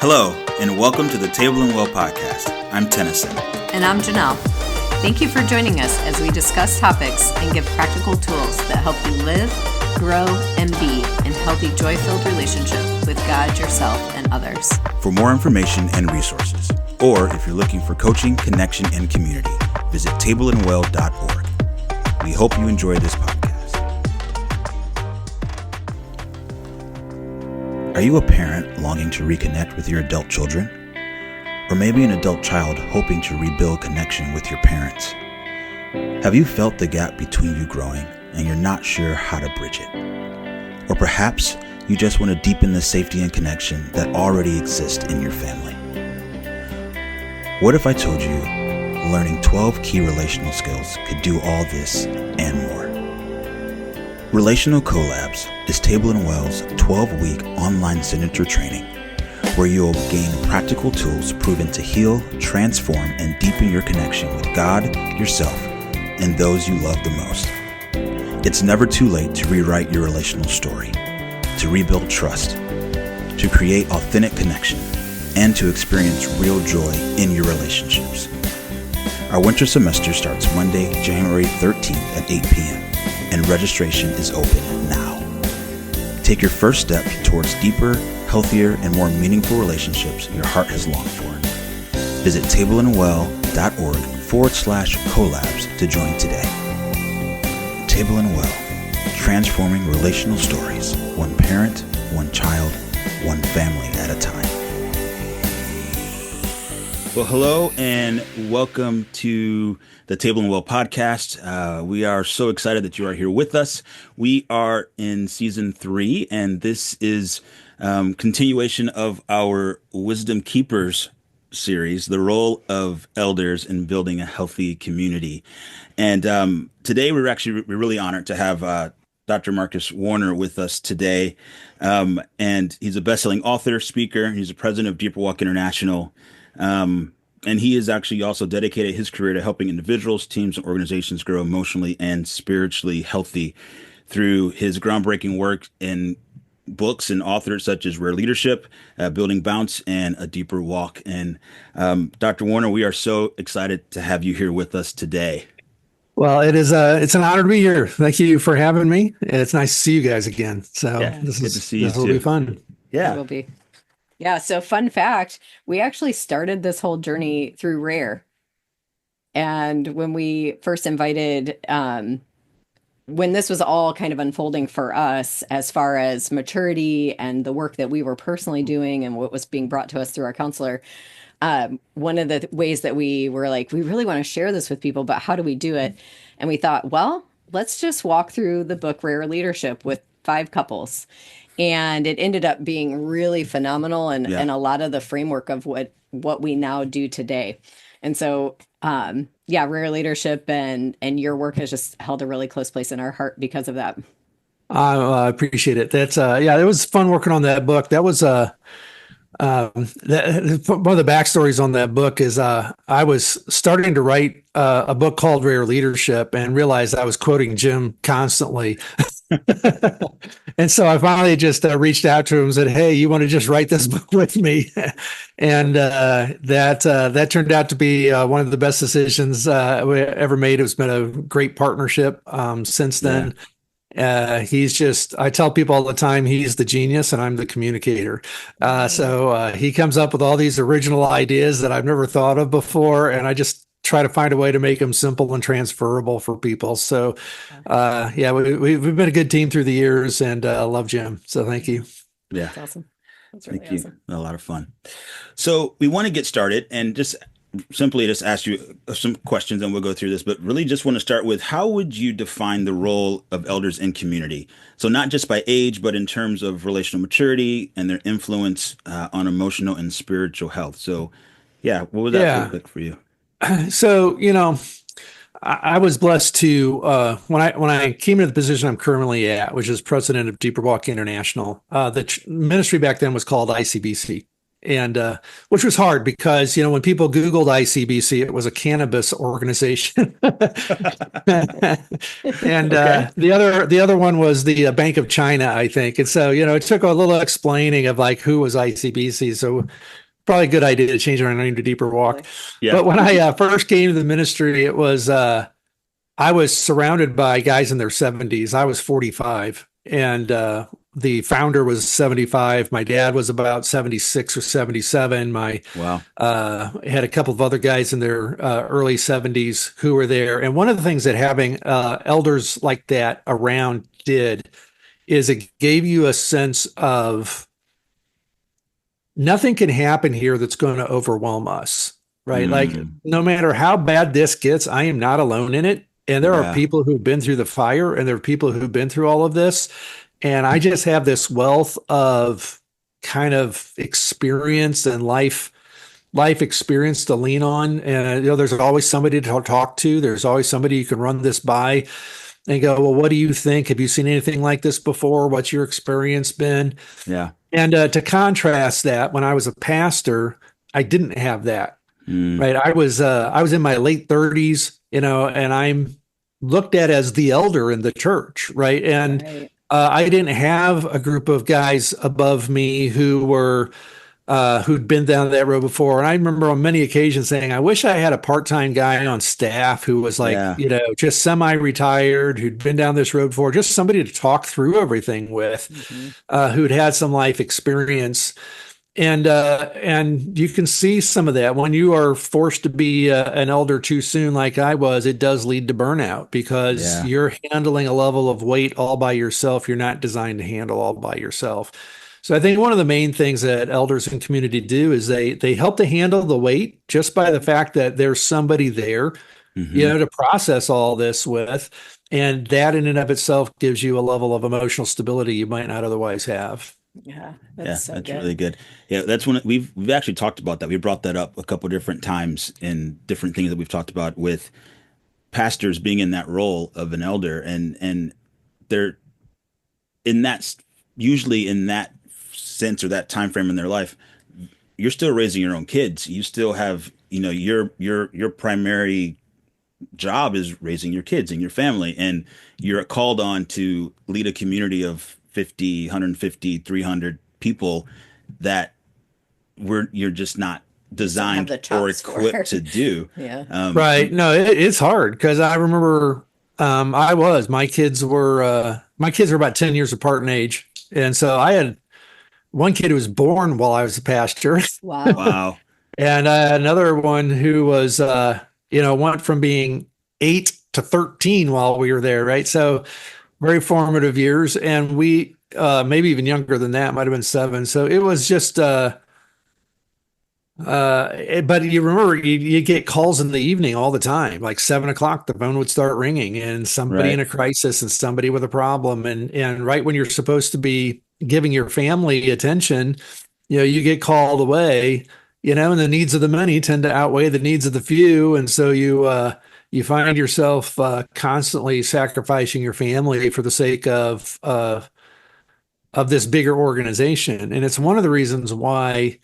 Hello, and welcome to the Table and Well podcast. I'm Tennison. And I'm Ginelle. Thank you for joining us as we discuss topics and give practical tools that help you live, grow, and be in healthy, joy-filled relationship with God, yourself, and others. For more information and resources, or if you're looking for coaching, connection, and community, visit tableandwell.org. We hope you enjoy this podcast. Are you a parent longing to reconnect with your adult children? Or maybe an adult child hoping to rebuild connection with your parents? Have you felt the gap between you growing and you're not sure how to bridge it? Or perhaps you just want to deepen the safety and connection that already exist in your family? What if I told you learning 12 key relational skills could do all this and more? Relational Collabs is Table and Well's 12-week online signature training where you'll gain practical tools proven to heal, transform, and deepen your connection with God, yourself, and those you love the most. It's never too late to rewrite your relational story, to rebuild trust, to create authentic connection, and to experience real joy in your relationships. Our winter semester starts Monday, January 13th at 8 p.m. and registration is open now. Take your first step towards deeper, healthier, and more meaningful relationships your heart has longed for. Visit tableandwell.org/collabs to join today. Table and Well, transforming relational stories, one parent, one child, one family at a time. Well, hello and welcome to the Table and Well podcast. We are so excited that you are here with us. We are in season 3, and this is continuation of our Wisdom Keepers series, the role of elders in building a healthy community. And today we're really honored to have Dr. Marcus Warner with us today. And he's a best-selling author, speaker. He's the president of Deeper Walk International. And he has actually also dedicated his career to helping individuals, teams, and organizations grow emotionally and spiritually healthy through his groundbreaking work in books and authors such as Rare Leadership, Building Bounce, and A Deeper Walk. And Dr. Warner, we are so excited to have you here with us today. Well, it's an honor to be here. Thank you for having me. It's nice to see you guys again. So yeah, this will be fun. Yeah, it will be. Yeah. So fun fact, we actually started this whole journey through Rare. And when we first invited, when this was all kind of unfolding for us as far as maturity and the work that we were personally doing and what was being brought to us through our counselor, one of the ways that we were like, we really want to share this with people, but how do we do it? And we thought, well, let's just walk through the book Rare Leadership with 5 couples. And it ended up being really phenomenal and a lot of the framework of what we now do today. And so, Rare Leadership and your work has just held a really close place in our heart because of that. I appreciate it. That's it was fun working on that book. That was one of the backstories on that book is I was starting to write a book called Rare Leadership and realized I was quoting Jim constantly. And so I finally just reached out to him and said, "Hey, you want to just write this book with me?" And that turned out to be one of the best decisions we ever made. It's been a great partnership since then. I tell people all the time, he's the genius and I'm the communicator. So he comes up with all these original ideas that I've never thought of before. And I just try to find a way to make them simple and transferable for people. So, we've been a good team through the years and love Jim. So thank you. Yeah. That's awesome. That's really Thank awesome. you. A lot of fun. So we want to get started and just simply ask you some questions and we'll go through this, but really just want to start with how would you define the role of elders in community? So not just by age, but in terms of relational maturity and their influence on emotional and spiritual health. So what would that look like for you? So, I was blessed to, when I came into the position I'm currently at, which is president of Deeper Walk International, the ministry back then was called ICBC. and which was hard because when people Googled ICBC, it was a cannabis organization, and Okay. the other one was the Bank of China, I think. And so it took a little explaining of like who was ICBC. So probably a good idea to change our name to Deeper Walk. Yeah. But when I first came to the ministry, it was I was surrounded by guys in their 70s. I was 45, and the founder was 75. My dad was about 76 or 77. Wow. Had a couple of other guys in their early 70s who were there. And one of the things that having elders like that around did is it gave you a sense of nothing can happen here that's going to overwhelm us, right? Like no matter how bad this gets, I am not alone in it. And there are people who've been through the fire, and there are people who've been through all of this. And I just have this wealth of kind of experience and life experience to lean on. And there's always somebody to talk to. There's always somebody you can run this by and go, well, what do you think? Have you seen anything like this before? What's your experience been? Yeah. And to contrast that, when I was a pastor, I didn't have that. Right. I was in my late 30s, and I'm looked at as the elder in the church. Right. And I didn't have a group of guys above me who were who'd been down that road before. And I remember on many occasions saying, I wish I had a part-time guy on staff who was like, just semi-retired, who'd been down this road before, just somebody to talk through everything with, who'd had some life experience. And you can see some of that when you are forced to be an elder too soon, like I was. It does lead to burnout because you're handling a level of weight all by yourself. You're not designed to handle all by yourself. So I think one of the main things that elders in community do is they help to handle the weight just by the fact that there's somebody there, to process all this with, and that in and of itself gives you a level of emotional stability you might not otherwise have. Yeah, that's really good. Yeah, that's when we've actually talked about that. We brought that up a couple different times in different things that we've talked about with pastors being in that role of an elder, and they're usually in that sense or that time frame in their life. You're still raising your own kids. You still have your primary job is raising your kids and your family, and you're called on to lead a community of 50, 150, 300 people that you're just not designed or equipped to do. Right. No, it's hard because I remember my kids were about 10 years apart in age. And so I had one kid who was born while I was a pastor. Wow. And another one who was, went from being 8 to 13 while we were there. Right. So very formative years. And we, maybe even younger than that, might have been 7. So it was just, but you remember you get calls in the evening all the time, like 7 o'clock, the phone would start ringing and somebody in a crisis and somebody with a problem. And right when you're supposed to be giving your family attention, you get called away, and the needs of the many tend to outweigh the needs of the few. And so you find yourself constantly sacrificing your family for the sake of this bigger organization. And it's one of the reasons why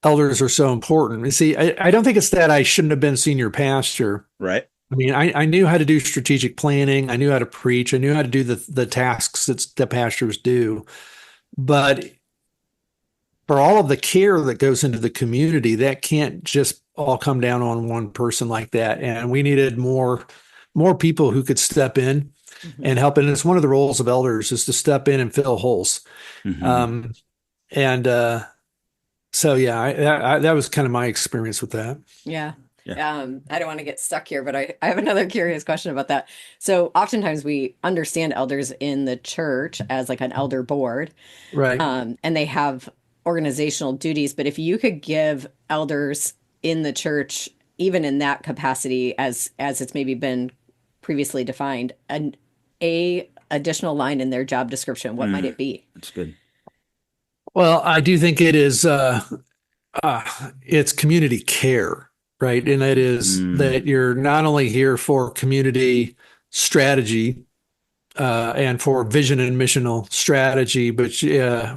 elders are so important. You see, I don't think it's that I shouldn't have been senior pastor. Right. I mean, I knew how to do strategic planning. I knew how to preach. I knew how to do the tasks that pastors do. But for all of the care that goes into the community, that can't just all come down on one person like that. And we needed more people who could step in and help. And it's one of the roles of elders is to step in and fill holes. So that was kind of my experience with that. Yeah. I don't want to get stuck here, but I have another curious question about that. So oftentimes we understand elders in the church as like an elder board, right? And they have organizational duties. But if you could give elders in the church, even in that capacity, as it's maybe been previously defined, a additional line in their job description, what might it be? That's good. Well, I do think it is. It's community care. Right. And that is that you're not only here for community strategy, and for vision and missional strategy, but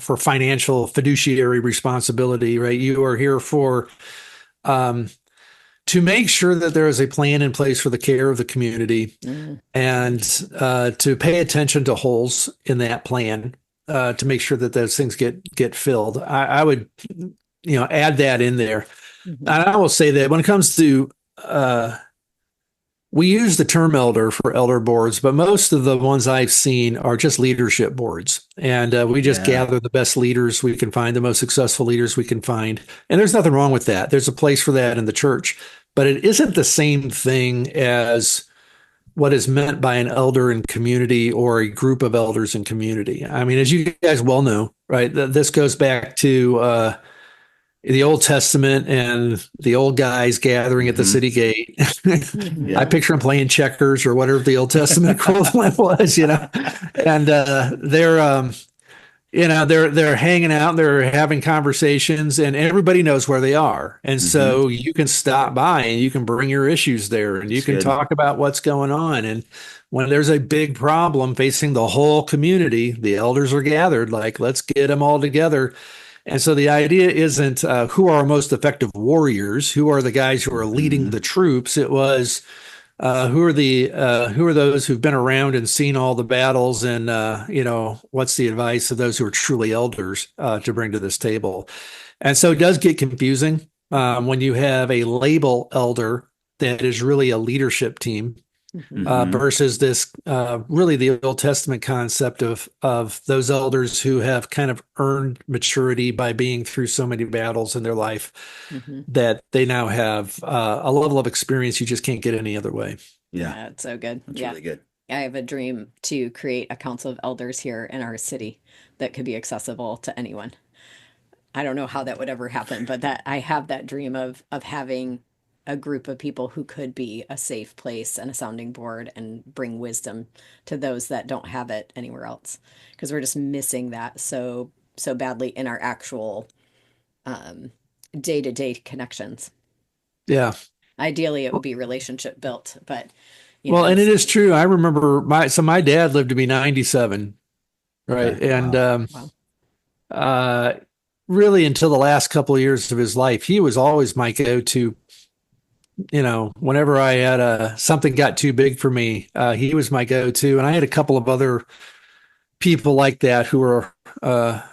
for financial fiduciary responsibility, right? You are here for to make sure that there is a plan in place for the care of the community, and to pay attention to holes in that plan, to make sure that those things get filled. I would, add that in there. And I will say that when it comes to we use the term elder for elder boards, but most of the ones I've seen are just leadership boards. And we just gather the best leaders we can find, the most successful leaders we can find. And there's nothing wrong with that. There's a place for that in the church. But it isn't the same thing as what is meant by an elder in community or a group of elders in community. I mean, as you guys well know, right, this goes back to the Old Testament and the old guys gathering at the city gate. I picture them playing checkers or whatever the Old Testament equivalent was, and they're hanging out, they're having conversations, and everybody knows where they are. And so you can stop by and you can bring your issues there, and you can talk about what's going on. And when there's a big problem facing the whole community, the elders are gathered, like, let's get them all together. And so the idea isn't who are our most effective warriors, who are the guys who are leading the troops. It was who are those who've been around and seen all the battles, and what's the advice of those who are truly elders to bring to this table. And so it does get confusing when you have a label elder that is really a leadership team. Versus this really the Old Testament concept of those elders who have kind of earned maturity by being through so many battles in their life that they now have a level of experience you just can't get any other way. Yeah, it's so good. That's really good. I have a dream to create a council of elders here in our city that could be accessible to anyone. I don't know how that would ever happen, but that I have that dream of having a group of people who could be a safe place and a sounding board and bring wisdom to those that don't have it anywhere else, because we're just missing that so badly in our actual day-to-day connections. Yeah. Ideally, it would be relationship built, but and it is true. I remember my dad lived to be 97, right? Okay. And really until the last couple of years of his life, he was always my go-to. Whenever I had something got too big for me, he was my go-to. And I had a couple of other people like that who were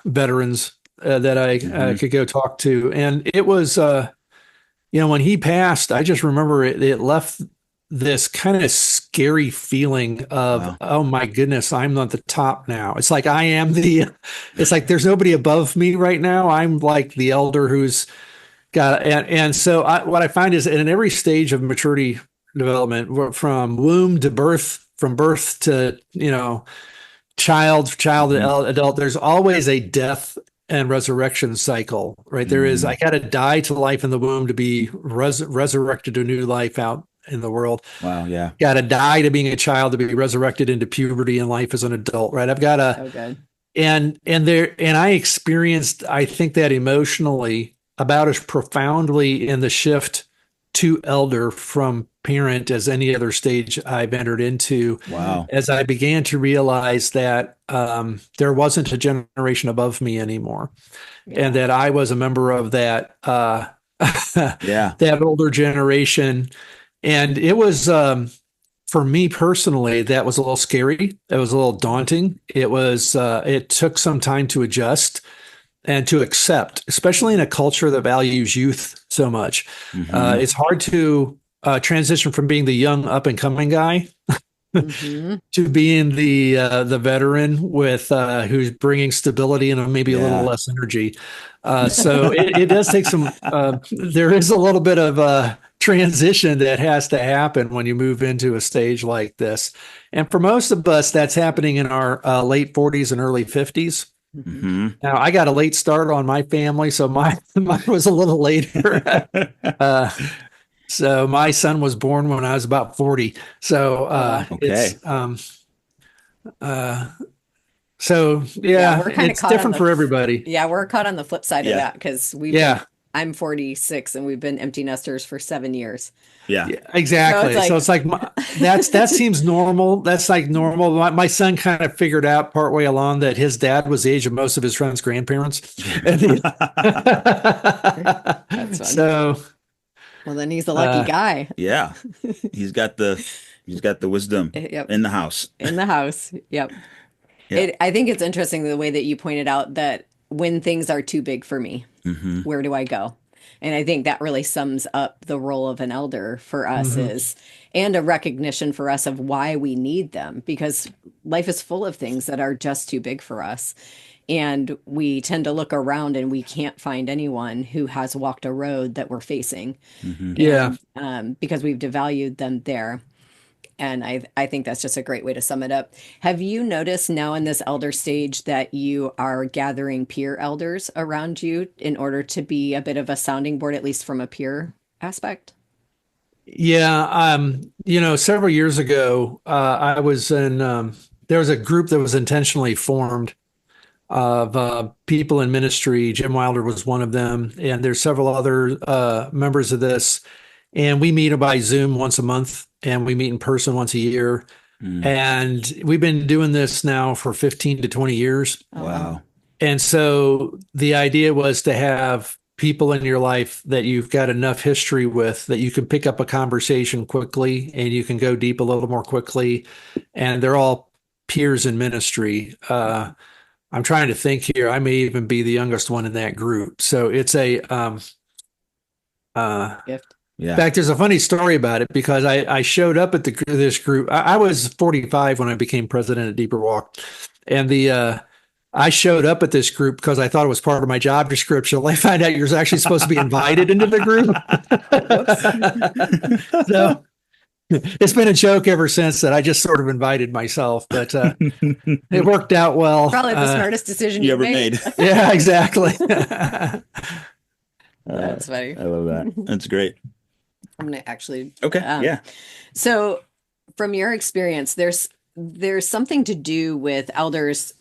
veterans that I could go talk to. And it was, when he passed, I just remember it left this kind of scary feeling of, oh my goodness, I'm at the top now. It's like it's like there's nobody above me right now. I'm like the elder who's got it. And so what I find is in every stage of maturity development, from womb to birth, from birth to, child to adult, there's always a death and resurrection cycle, right? There is, I got to die to life in the womb to be resurrected to new life out in the world. Wow. Yeah. Got to die to being a child to be resurrected into puberty and life as an adult, right? I've got to, so good. And I experienced, I think, that emotionally about as profoundly in the shift to elder from parent as any other stage I've entered into. Wow. As I began to realize that there wasn't a generation above me anymore, and that I was a member of that that older generation. And it was for me personally, that was a little scary. It was a little daunting. It took some time to adjust and to accept, especially in a culture that values youth so much. It's hard to transition from being the young up and coming guy to being the veteran with who's bringing stability and maybe a little less energy. So it does take some. There is a little bit of transition that has to happen when you move into a stage like this, and for most of us, that's happening in our late 40s and early 50s. Now, I got a late start on my family, so mine was a little later. So my son was born when I was about 40. So it's different for everybody. Yeah, we're caught on the flip side of that because I'm 46 and we've been empty nesters for 7 years. Yeah. Yeah, exactly. So it's like that seems normal. That's like normal. My son kind of figured out partway along that his dad was the age of most of his friends' grandparents. That's fun. So, well, then he's a lucky guy. Yeah. He's got the wisdom Yep. in the house. In the house. Yep. Yeah. I think it's interesting the way that you pointed out that when things are too big for me, where do I go? And I think that really sums up the role of an elder for us and a recognition for us of why we need them, because life is full of things that are just too big for us. And we tend to look around and we can't find anyone who has walked a road that we're facing. yeah. Because we've devalued them there. And I think that's just a great way to sum it up. Have you noticed now in this elder stage that you are gathering peer elders around you in order to be a bit of a sounding board, at least from a peer aspect? Yeah. Several years ago, I was in, there was a group that was intentionally formed of people in ministry. Jim Wilder was one of them. And there's several other members of this. And we meet by Zoom once a month, and we meet in person once a year. And we've been doing this now for 15 to 20 years. Wow. And so the idea was to have people in your life that you've got enough history with that you can pick up a conversation quickly and you can go deep a little more quickly. And they're all peers in ministry. I'm trying to think here. I may even be the youngest one in that group. So it's a Gift. in fact, there's a funny story about it because I showed up at this group. I was 45 when I became president at Deeper Walk, and I showed up at this group because I thought it was part of my job description. I found out you're actually supposed to be invited into the group. So it's been a joke ever since that I just sort of invited myself, but it worked out well. Probably the smartest decision You you ever made. made. Yeah, exactly. That's funny. I love that. That's great. I'm gonna actually. Okay. Yeah. So, from your experience, there's something to do with elders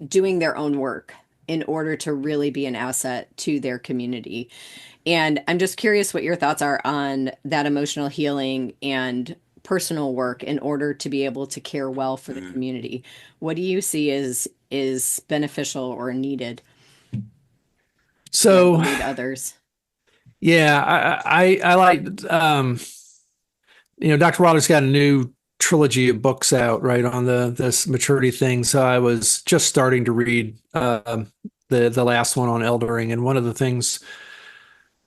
doing their own work in order to really be an asset to their community. And I'm just curious what your thoughts are on that emotional healing and personal work in order to be able to care well for the community. What do you see is beneficial or needed? So Lead others. yeah, I like Dr. Wilder's got a new trilogy of books out right on this maturity thing. So I was just starting to read the last one on eldering, and one of the things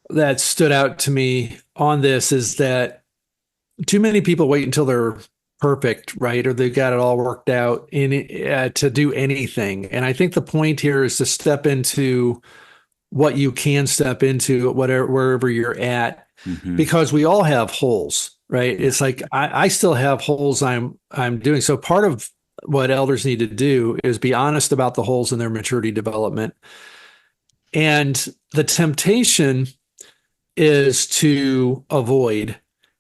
that stood out to me on this is that too many people wait until they're perfect, right? Or they've got it all worked out to do anything. And I think the point here is to step into what you can step into wherever you're at, because we all have holes, right? It's like I still have holes I'm doing. So part of what elders need to do is be honest about the holes in their maturity development. And the temptation is to avoid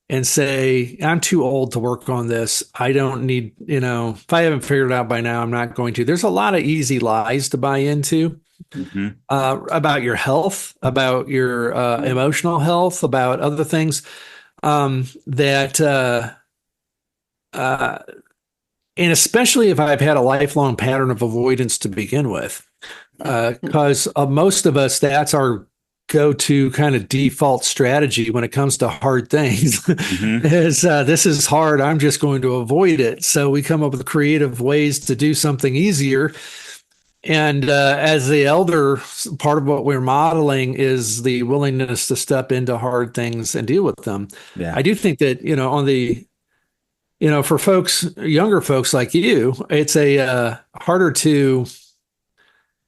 and say, I'm too old to work on this. I don't need, if I haven't figured it out by now, I'm not going to. There's a lot of easy lies to buy into about your health, about your emotional health, about other things that, and especially if I've had a lifelong pattern of avoidance to begin with, because most of us, that's our go-to kind of default strategy when it comes to hard things is this is hard. I'm just going to avoid it. So we come up with creative ways to do something easier. And as the elder, part of what we're modeling is the willingness to step into hard things and deal with them. Yeah. I do think that, on the, for folks, younger folks like you, it's harder to,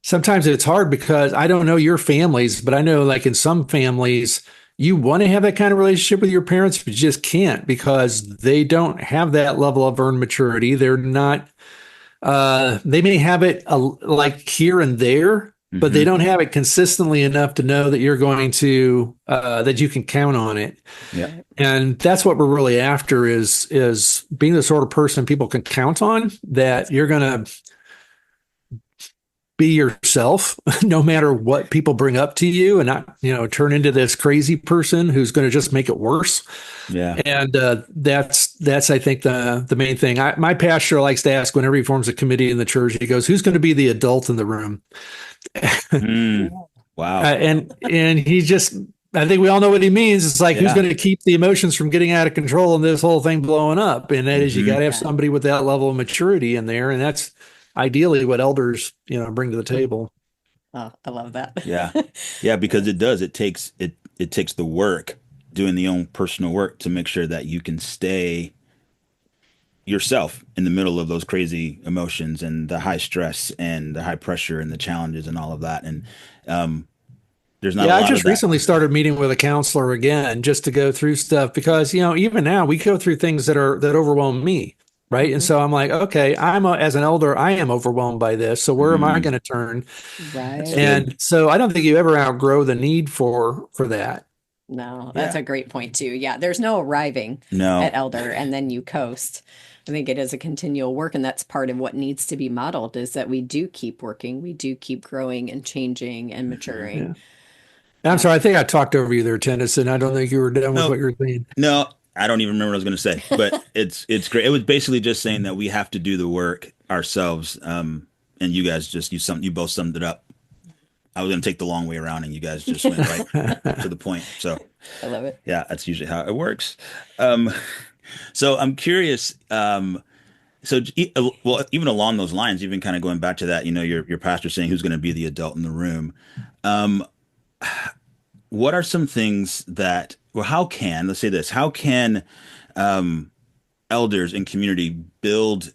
sometimes it's hard because I don't know your families, but I know like in some families, you want to have that kind of relationship with your parents, but you just can't because they don't have that level of earned maturity. They're not, they may have it like here and there, but they don't have it consistently enough to know that you're going to, that you can count on it. Yeah. And that's what we're really after is being the sort of person people can count on, that you're going to be yourself no matter what people bring up to you, and not, turn into this crazy person who's going to just make it worse. Yeah. And that's I think the main thing. My pastor likes to ask whenever he forms a committee in the church, he goes, "Who's going to be the adult in the room?" Wow. And he just, I think we all know what he means. It's like, who's going to keep the emotions from getting out of control and this whole thing blowing up? And that is, you got to have somebody with that level of maturity in there. And that's ideally what elders, bring to the table. Oh, I love that. Yeah. Yeah, because it does. It takes the work, doing the own personal work to make sure that you can stay yourself in the middle of those crazy emotions and the high stress and the high pressure and the challenges and all of that. And there's not a lot I just of that. recently started meeting with a counselor again just to go through stuff because, even now we go through things that overwhelm me. Right. And so I'm like, okay, as an elder, I am overwhelmed by this. So where am I going to turn? Right. And so I don't think you ever outgrow the need for that. No, that's a great point too. Yeah. There's no arriving at elder and then you coast. I think it is a continual work, and that's part of what needs to be modeled is that we do keep working. We do keep growing and changing and maturing. Yeah. I'm sorry. I think I talked over you there, Tennison. I don't think you were done with what you were saying. No, I don't even remember what I was going to say, but it's great. It was basically just saying that we have to do the work ourselves. And you guys you both summed it up. I was going to take the long way around, and you guys just went right to the point. So I love it. Yeah, that's usually how it works. So I'm curious. Well, even along those lines, even kind of going back to that, your pastor saying who's going to be the adult in the room. What are some things that, well, let's say this, how can elders in community build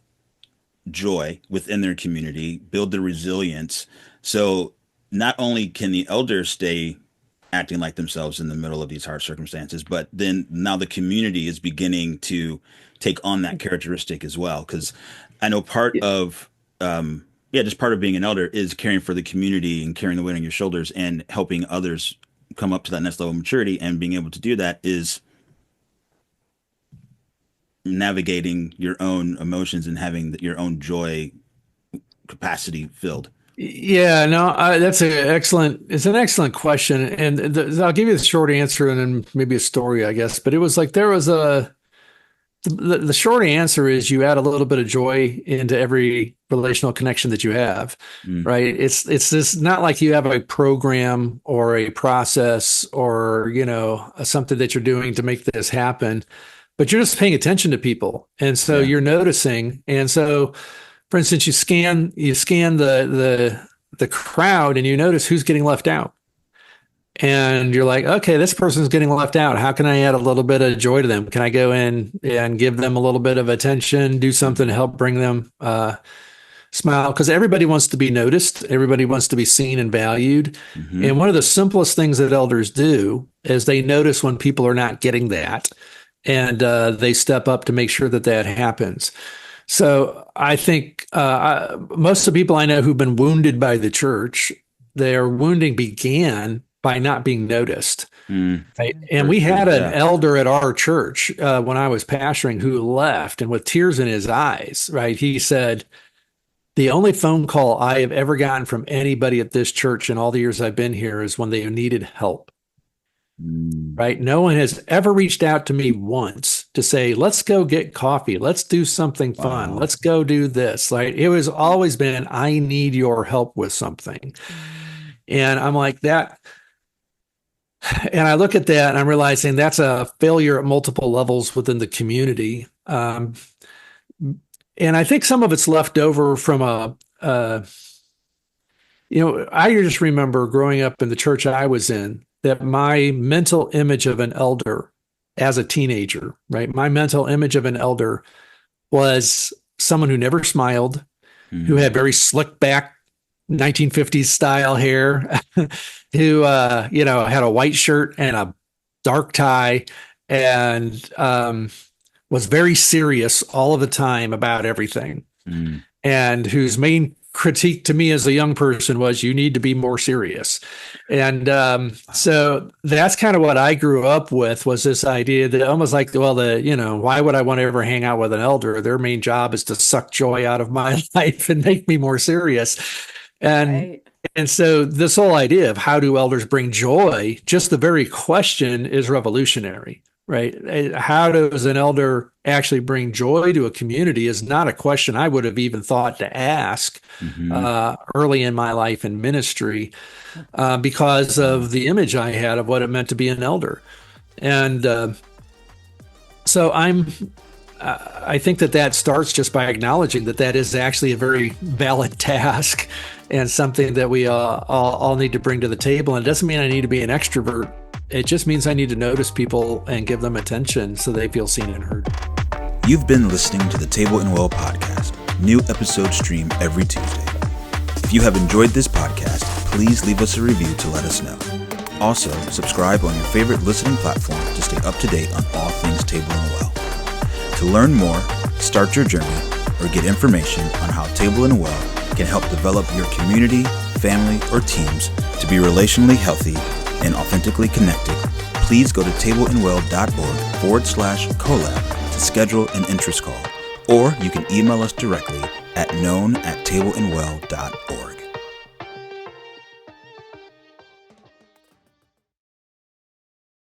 joy within their community, build the resilience? So not only can the elders stay acting like themselves in the middle of these hard circumstances, but then now the community is beginning to take on that characteristic as well. Because I know part of just part of being an elder is caring for the community and carrying the weight on your shoulders and helping others come up to that next level of maturity. And being able to do that is navigating your own emotions and having your own joy capacity filled. Yeah, no, it's an excellent question. And I'll give you the short answer and then maybe a story, I guess. But it was like the short answer is you add a little bit of joy into every relational connection that you have, right? It's this, not like you have a program or a process or, something that you're doing to make this happen, but you're just paying attention to people. And so you're noticing. And so, for instance, you scan the crowd and you notice who's getting left out. And you're like, okay, this person's getting left out. How can I add a little bit of joy to them? Can I go in and give them a little bit of attention, do something to help bring them smile? Because everybody wants to be noticed. Everybody wants to be seen and valued. Mm-hmm. And one of the simplest things that elders do is they notice when people are not getting that. And they step up to make sure that happens. So I think most of the people I know who've been wounded by the church, their wounding began by not being noticed. Right? And we had an elder at our church when I was pastoring who left, and with tears in his eyes, right? He said, the only phone call I have ever gotten from anybody at this church in all the years I've been here is when they needed help. Right? No one has ever reached out to me once to say, let's go get coffee. Let's do something fun. Wow. Let's go do this. Like, it was always been, I need your help with something. And I'm like that. And I look at that and I'm realizing that's a failure at multiple levels within the community. And I think some of it's left over from I just remember growing up in the church I was in, that my mental image of an elder as a teenager, right? My mental image of an elder was someone who never smiled, who had very slick back 1950s style hair, who, had a white shirt and a dark tie and was very serious all of the time about everything. And whose main critique to me as a young person was, you need to be more serious. And so that's kind of what I grew up with, was this idea that almost like, well, why would I want to ever hang out with an elder? Their main job is to suck joy out of my life and make me more serious. And Right. and so this whole idea of how do elders bring joy, just the very question is revolutionary, right? How does an elder actually bring joy to a community is not a question I would have even thought to ask early in my life in ministry because of the image I had of what it meant to be an elder. And so I think that starts just by acknowledging that is actually a very valid task and something that we all need to bring to the table. And it doesn't mean I need to be an extrovert. It just means I need to notice people and give them attention so they feel seen and heard. You've been listening to the Table and Well podcast. New episodes stream every Tuesday. If you have enjoyed this podcast, please leave us a review to let us know. Also, subscribe on your favorite listening platform to stay up to date on all things Table and Well. To learn more, start your journey, or get information on how Table and Well can help develop your community, family, or teams to be relationally healthy and authentically connected, please go to tableandwell.org/collab to schedule an interest call, or you can email us directly at known@tableandwell.org.